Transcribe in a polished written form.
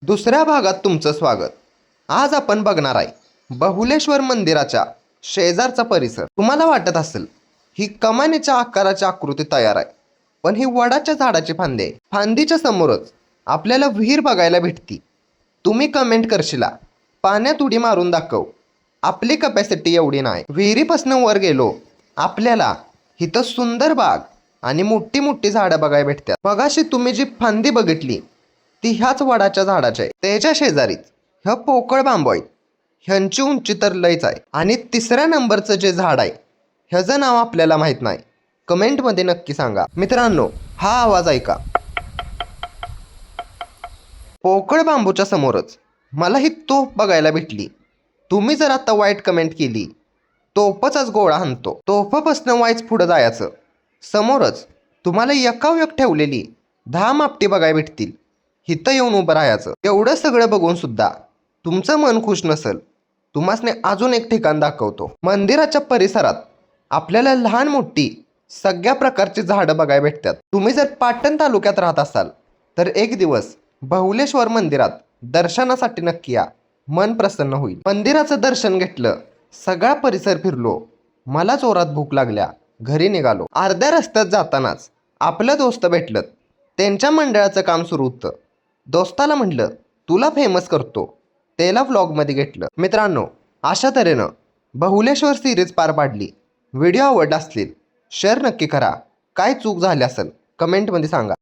दुसऱ्या भागात तुमचं स्वागत. आज आपण बघणार आहे बहुलेश्वर मंदिराच्या शेजारचा परिसर. तुम्हाला वाटत असेल ही कमानीच्या आकाराची आकृती तयार आहे, पण ही वडाच्या झाडाची फांदी आहे. फांदीच्या समोरच आपल्याला विहीर बघायला भेटती. तुम्ही कमेंट करशिला पाण्यात उडी मारून दाखव. आपली कपॅसिटी एवढी नाही. विहिरीपासून वर गेलो आपल्याला इथं सुंदर बाग आणि मोठी मोठी झाडं बघायला भेटतात. मगाशी तुम्ही जी फांदी बघितली ती ह्याच वडाच्या झाडाची आहे. त्याच्या शेजारीच ह्या पोकळ बांबू आहेत. ह्यांची उंची तर लयच आहे. आणि तिसऱ्या नंबरचं जे झाड आहे ह्याचं नाव आपल्याला माहीत नाही. कमेंटमध्ये नक्की सांगा. मित्रांनो, हा आवाज ऐका. पोकळ बांबूच्या समोरच मला ही तोफ बघायला भेटली. तुम्ही जर आता वाईट कमेंट केली तोफचाच गोळा हाणतो. तोफापासनं वाईच पुढं जायचं. समोरच तुम्हाला एकावर एक ठेवलेली 10 मापटी बघायला भेटतील. इथं येऊन उभं राहायचं. एवढं सगळं बघून सुद्धा तुमचं मन खुश नसेल, तुम्हासने अजून एक ठिकाण दाखवतो. मंदिराच्या परिसरात आपल्याला लहान मोठी सगळ्या प्रकारची झाडं बघायला भेटतात. तुम्ही जर पाटण तालुक्यात राहत असाल तर एक दिवस बहुलेश्वर मंदिरात दर्शनासाठी नक्की या. मन प्रसन्न होईल. मंदिराचं दर्शन घेतलं, सगळा परिसर फिरलो. मला जोरात भूक लागल्या. घरी निघालो. अर्ध्या रस्त्यात जातानाच आपलं दोस्त भेटलं. त्यांच्या मंडळाचं काम सुरू होतं. दोस्ताला म्हटलं तुला फेमस करतो. त्याला व्लॉगमध्ये घेतलं. मित्रांनो, अशा तऱ्हेनं बहुलेश्वर सिरीज पार पाडली. व्हिडिओ आवडला असतील शेअर नक्की करा. काय चूक झाली असेल कमेंटमध्ये सांगा.